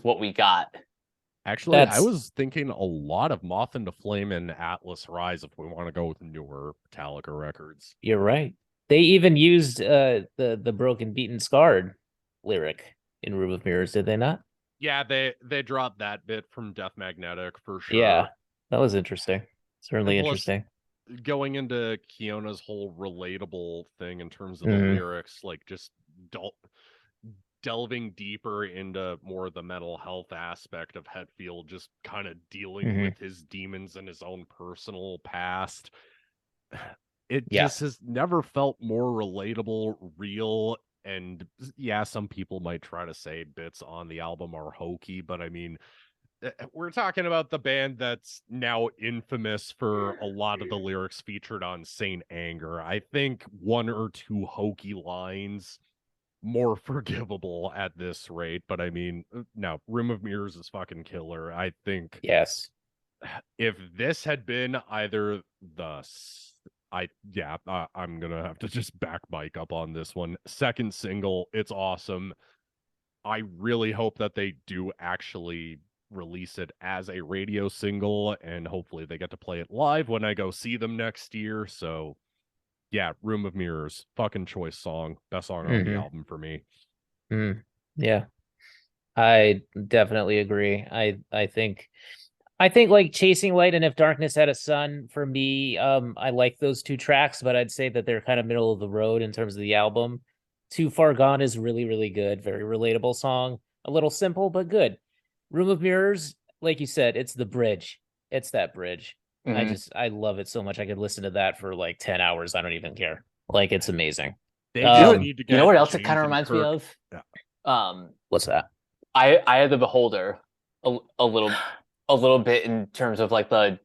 what we got. Actually, I That's was thinking a lot of Moth into Flame and Atlas Rise if we want to go with newer Metallica records. you're right. They even used the broken beaten scarred lyric in Room of Mirrors, did they not? Yeah, they dropped that bit from Death Magnetic for Yeah. sure. That was interesting. And Certainly plus, interesting. going into Keona's whole relatable thing in terms of the Mhm. lyrics, like just delving deeper into more of the mental health aspect of Hetfield, just kind of dealing Mhm. with his demons and his own personal past. It Yeah. just has never felt more relatable, real, and yeah, some people might try to say bits on the album are hokey, but I mean, we're talking about the band that's now infamous for a lot of the lyrics featured on Saint Anger. I think one or two hokey lines more forgivable at this rate, but I mean, no, Room of Mirrors is fucking killer. I think Yes. if this had been either I'm gonna have to just back Mike up on this one. Second single, it's awesome. I really hope that they do actually release it as a radio single, and hopefully they get to play it live when I go see them next year. So yeah, Room of Mirrors, fucking choice song, best song on the Mhm. album for me. Yeah. I definitely agree. I think like Chasing Light and If Darkness Had a Sun for me, I like those two tracks, but I'd say that they're kind of middle of the road in terms of the album. Too Far Gone is really, really good, very relatable song. A little simple, but good. Room of Mirrors, like you said, it's the bridge. It's that bridge. Mhm. I love it so much. I could listen to that for like 10 hours. I don't even care. Like it's amazing. They You know just what? Um, need to You know get what else it kind James of and reminds me Kirk. of? Yeah. Um, what's that? I had the Beholder a little bit in terms of like the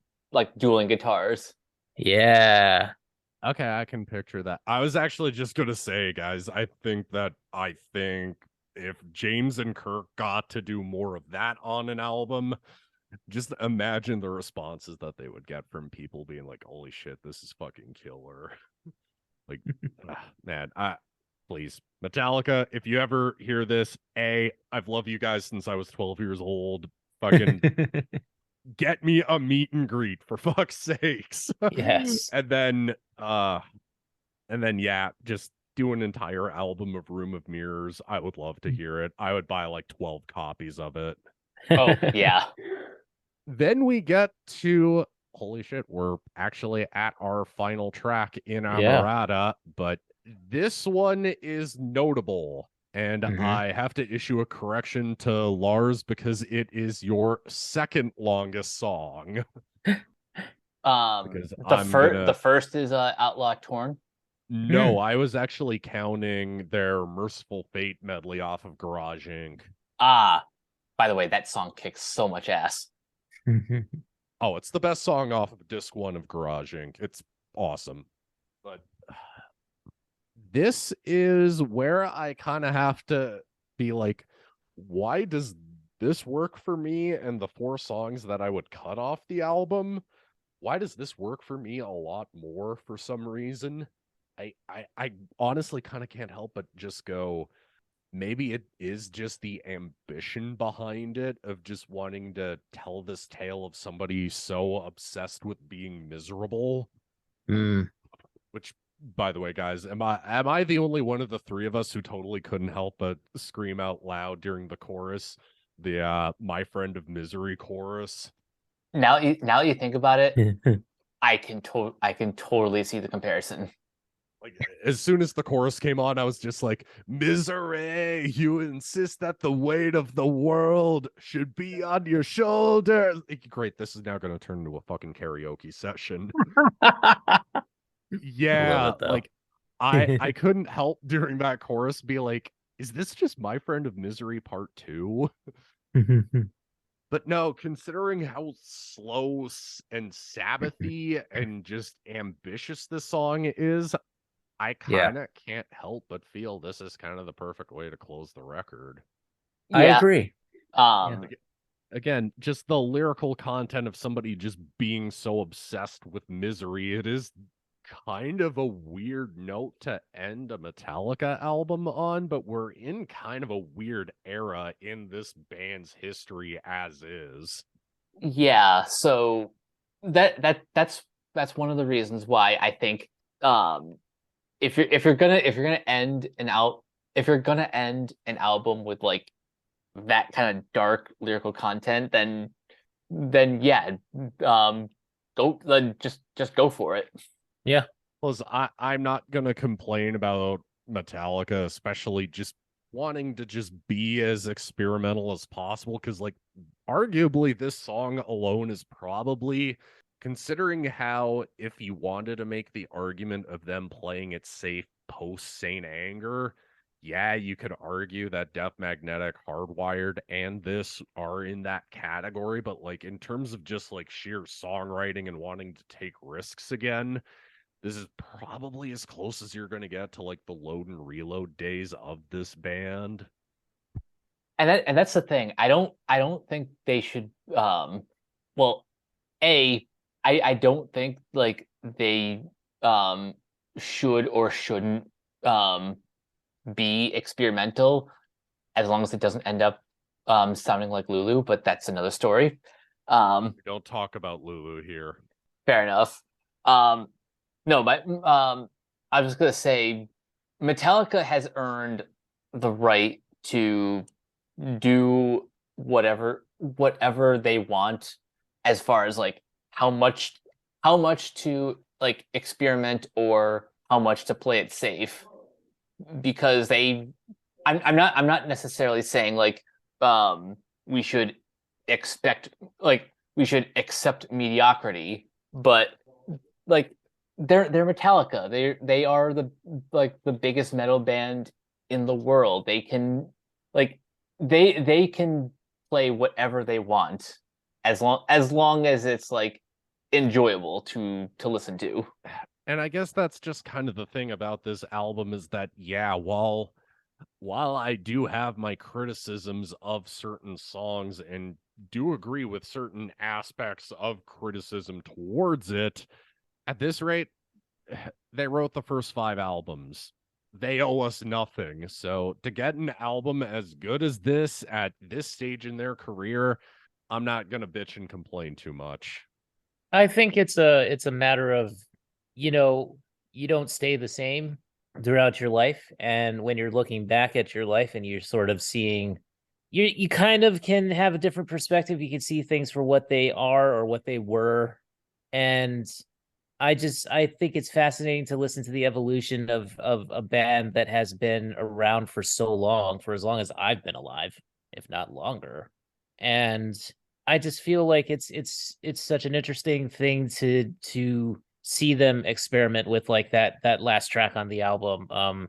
dueling guitars. Yeah. Okay, I can picture that. I was actually just gonna say, guys, I think if James and Kirk got to do more of that on an album, just imagine the responses that they would get from people being like, "Holy shit, this is fucking killer!" Like, man, please, Metallica, if you ever hear this, I've loved you guys since I was 12 years old. Fucking get me a meet and greet for fuck's sakes. Yes. and then yeah, just do an entire album of Room of Mirrors. I would love to hear it. I would buy like 12 copies of it. Oh yeah. Then we get to holy shit, we're actually at our final track in Yeah. Amarada, but this one is notable. And I have to issue a correction to Lars because it is your second longest song. Because The first is Outlaw Torn. No, I was actually counting their Merciful Fate medley off of Garage Inc. Ah, by the way, that song kicks so much ass. Oh, it's the best song off of disc 1 of Garage Inc. It's awesome. But this is where I kind of have to be like, why does this work for me? And the 4 songs that I would cut off the album, why does this work for me a lot more for some reason? I honestly kind of can't help but just go, maybe it is just the ambition behind it of just wanting to tell this tale of somebody so obsessed with being miserable. Which, by the way, guys, am I the only one of the 3 of us who totally couldn't help but scream out loud during the chorus, the "My Friend of Misery" chorus? Now you think about it, I can totally see the comparison. Like, as soon as the chorus came on, I was just like, "Misery, you insist that the weight of the world should be on your shoulders." Great, this is now going to turn into a fucking karaoke session. Yeah, Love it, though. like I couldn't help during that chorus be like, is this just My Friend of Misery part 2? But no, considering how slow and Sabbathy and just ambitious this song is, I kind of can't help but feel this is kind of the perfect way to close the record. I agree. Again, just the lyrical content of somebody just being so obsessed with misery, it is kind of a weird note to end a Metallica album on, but we're in kind of a weird era in this band's history as is. Yeah, so that's one of the reasons why I think if you're gonna end an album with like that kind of dark lyrical content, then yeah, just go for it. Yeah. Plus, I'm not gonna complain about Metallica, especially just wanting to just be as experimental as possible, because like arguably this song alone is probably, considering how, if you wanted to make the argument of them playing it safe post Saint Anger, yeah, you could argue that Death Magnetic, Hardwired, and this are in that category, but like in terms of just like sheer songwriting and wanting to take risks again, this is probably as close as you're going to get to like the load and reload days of this band. And that's the thing. I don't think they should well, I don't think like they should or shouldn't be experimental as long as it doesn't end up sounding like Lulu, but that's another story. We don't talk about Lulu here. Fair enough. No, but I was just gonna say Metallica has earned the right to do whatever they want as far as like how much to like experiment or how much to play it safe, because I'm not necessarily saying like we should expect like we should accept mediocrity, but like they're Metallica. They are the biggest metal band in the world. They can like they can play whatever they want as long as it's like enjoyable to listen to. And I guess that's just kind of the thing about this album is that, yeah, while I do have my criticisms of certain songs and do agree with certain aspects of criticism towards it, at this rate, they wrote the first 5 albums. They owe us nothing. So to get an album as good as this at this stage in their career, I'm not gonna bitch and complain too much. I think it's a matter of, you know, you don't stay the same throughout your life, and when you're looking back at your life and you're sort of seeing, you kind of can have a different perspective. You can see things for what they are or what they were, and I think it's fascinating to listen to the evolution of a band that has been around for so long, for as long as I've been alive, if not longer. And I just feel like it's such an interesting thing to see them experiment with, like that last track on the album,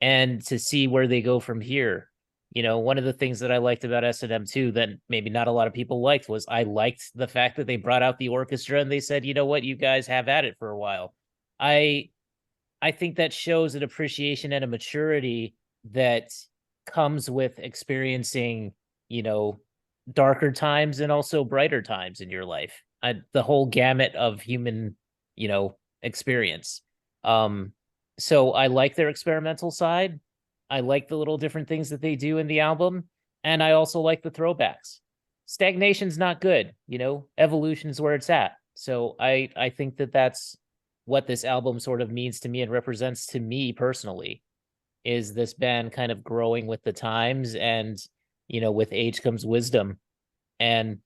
and to see where they go from here. One of the things that I liked about S&M too, that maybe not a lot of people liked, was I liked the fact that they brought out the orchestra and they said, you know what, you guys have at it for a while. I I think that shows an appreciation and a maturity that comes with experiencing, you know, darker times and also brighter times in your life. The whole gamut of human, experience. So I like their experimental side. I like the little different things that they do in the album, and I also like the throwbacks. Stagnation's not good, evolution is where it's at. So I think that that's what this album sort of means to me and represents to me personally, is this band kind of growing with the times, and with age comes wisdom and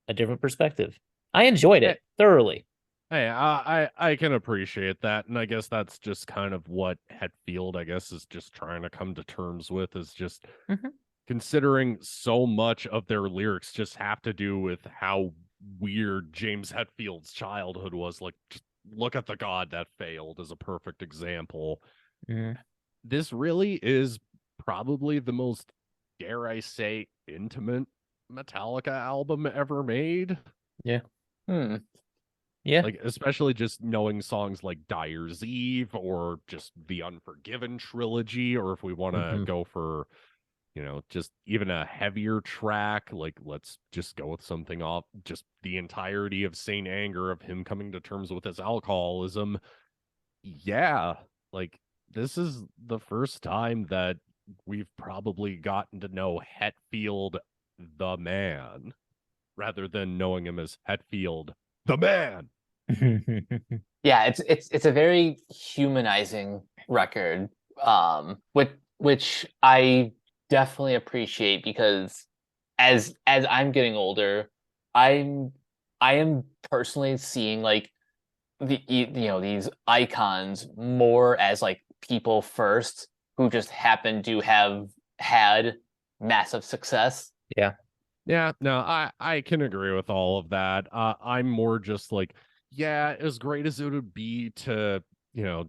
a different perspective. I enjoyed it thoroughly. Hey, I can appreciate that, and I guess that's just kind of what Hetfield, I guess, is just trying to come to terms with, is just Mhm. considering so much of their lyrics just have to do with how weird James Hetfield's childhood was. Like, just look at The God That Failed as a perfect example. Mhm. This really is probably the most, dare I say, intimate Metallica album ever made. Yeah. Hmm. Yeah. Like, especially just knowing songs like Dyer's Eve or just the Unforgiven trilogy, or if we want to Mhm. go for, just even a heavier track, like let's just go with something off just the entirety of Saint Anger, of him coming to terms with his alcoholism. Yeah, like this is the first time that we've probably gotten to know Hetfield the man rather than knowing him as Hetfield the man. Yeah, it's a very humanizing record, which I definitely appreciate, because as I'm getting older, I'm I am personally seeing like these icons more as like people first who just happen to have had massive success. Yeah. Yeah, no, I can agree with all of that. I'm more just like, yeah, as great as it would be to,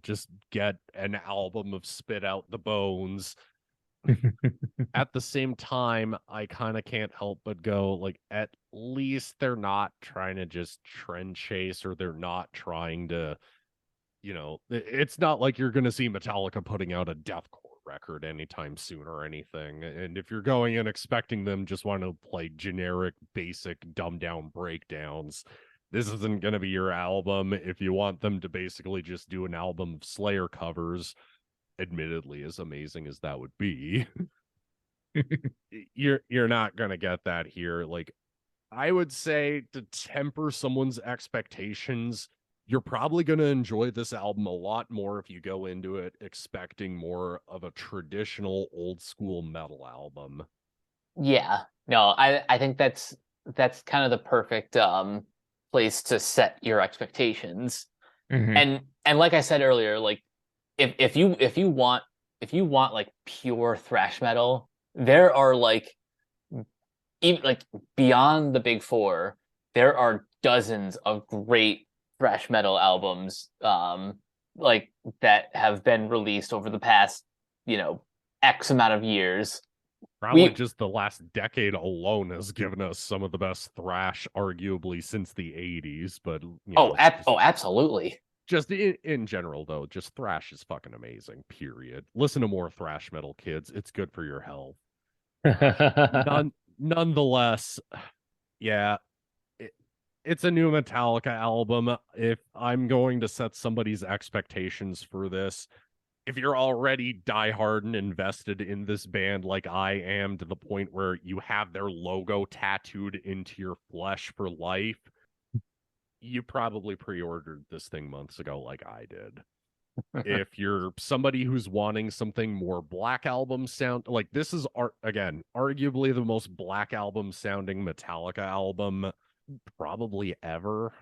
just get an album of Spit Out the Bones. At the same time, I kind of can't help but go, like, at least they're not trying to just trend chase, or they're not trying to, it's not like you're going to see Metallica putting out a deathcore record anytime soon or anything. And if you're going and expecting them just want to play generic, basic, dumbed down breakdowns, this isn't going to be your album. If you want them to basically just do an album of Slayer covers, admittedly, as amazing as that would be, you're not going to get that here. Like, I would say, to temper someone's expectations, you're probably going to enjoy this album a lot more if you go into it expecting more of a traditional old school metal album. Yeah, no, I think that's kind of the perfect place to set your expectations. Mhm. And like I said earlier, like if you want like pure thrash metal, there are like, even like beyond the big four, there are dozens of great thrash metal albums, like that have been released over the past, X amount of years. Probably just the last decade alone has given us some of the best thrash, arguably since the 80s. But absolutely. Just in general, though, just thrash is fucking amazing. Period. Listen to more thrash metal, kids. It's good for your health. Nonetheless, yeah, it's a new Metallica album. If I'm going to set somebody's expectations for this, if you're already diehard and invested in this band like I am, to the point where you have their logo tattooed into your flesh for life, you probably pre-ordered this thing months ago like I did. If you're somebody who's wanting something more Black Album sound, like this is again arguably the most Black Album sounding Metallica album probably ever.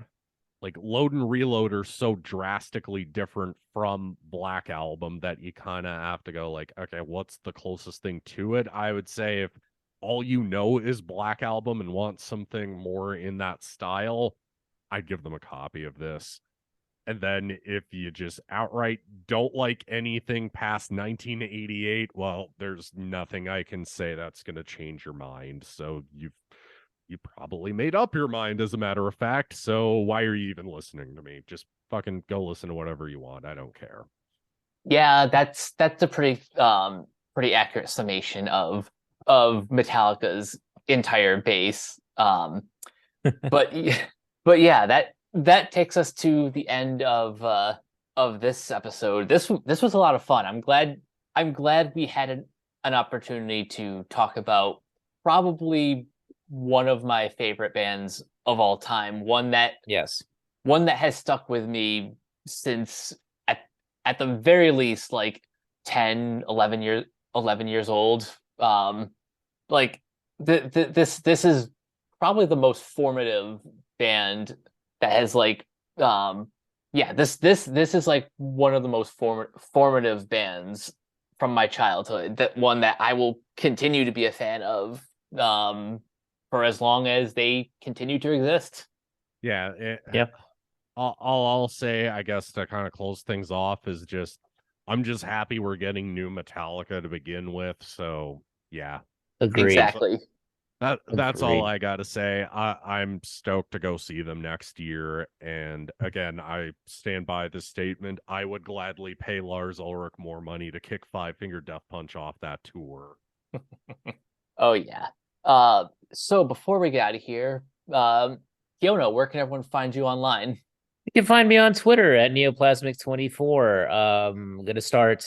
Like Load and Reload are so drastically different from Black Album that you kind of have to go like, okay, what's the closest thing to it? I would say if all you know is Black Album and want something more in that style, I'd give them a copy of this. And then if you just outright don't like anything past 1988, well, there's nothing I can say that's going to change your mind. So you probably made up your mind, as a matter of fact. So why are you even listening to me? Just fucking go listen to whatever you want. I don't care. Yeah, that's a pretty accurate summation of Metallica's entire base. But yeah, that takes us to the end of this episode. This was a lot of fun. I'm glad we had an opportunity to talk about probably one of my favorite bands of all time. One that has stuck with me since at the very least like 10, 11 years old. Like this is probably the most formative band that has like this is like one of the most formative bands from my childhood, that one that I will continue to be a fan of for as long as they continue to exist. Yeah. I'll say, I guess, to kind of close things off, is just I'm just happy we're getting new Metallica to begin with. So yeah, Agreed. Exactly. That's all I gotta say. I'm stoked to go see them next year. And again, I stand by this statement. I would gladly pay Lars Ulrich more money to kick Five Finger Death Punch off that tour. Oh yeah. So before we get out of here, Keona, where can everyone find you online? You can find me on Twitter at Neoplasmic24. I'm gonna start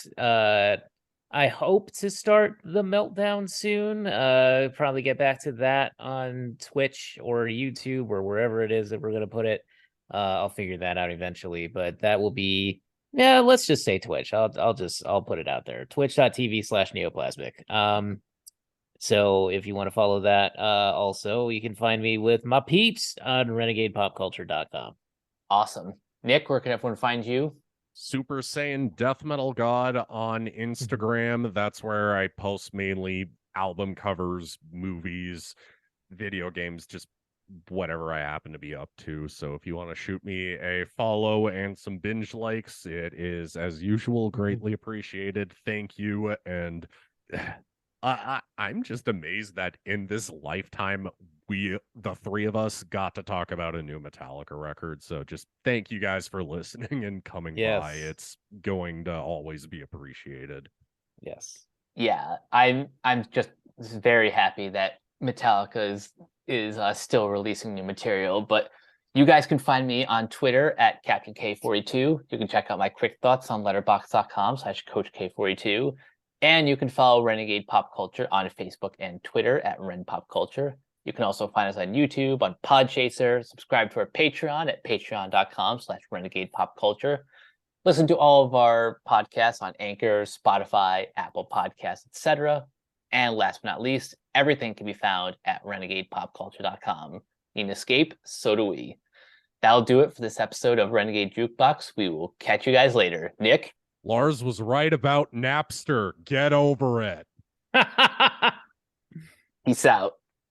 I hope to start the Meltdown soon. Probably get back to that on Twitch or YouTube or wherever it is that we're gonna put it. I'll figure that out eventually, but that will be, yeah, let's just say Twitch. I'll put it out there. Twitch.tv/Neoplasmic. So if you want to follow that, also you can find me with my peeps on renegadepopculture.com. Awesome. Nick, where can everyone find you? Super Saiyan Death Metal God on Instagram. That's where I post mainly album covers, movies, video games, just whatever I happen to be up to. So if you want to shoot me a follow and some binge likes, it is, as usual, greatly appreciated. Thank you. And I'm just amazed that in this lifetime, the three of us, got to talk about a new Metallica record. So just thank you guys for listening and coming by. It's going to always be appreciated. Yes. Yeah, I'm just very happy that Metallica is still releasing new material. But you guys can find me on Twitter at Captain K42. You can check out my quick thoughts on letterboxd.com/CoachK42. And you can follow Renegade Pop Culture on Facebook and Twitter at Ren Pop Culture. You can also find us on YouTube, on Podchaser. Subscribe to our Patreon at patreon.com/Renegade Pop Culture. Listen to all of our podcasts on Anchor, Spotify, Apple Podcasts, etc. And last but not least, everything can be found at renegadepopculture.com. Need an escape? So do we. That'll do it for this episode of Renegade Jukebox. We will catch you guys later. Nick? Lars was right about Napster. Get over it. Peace out.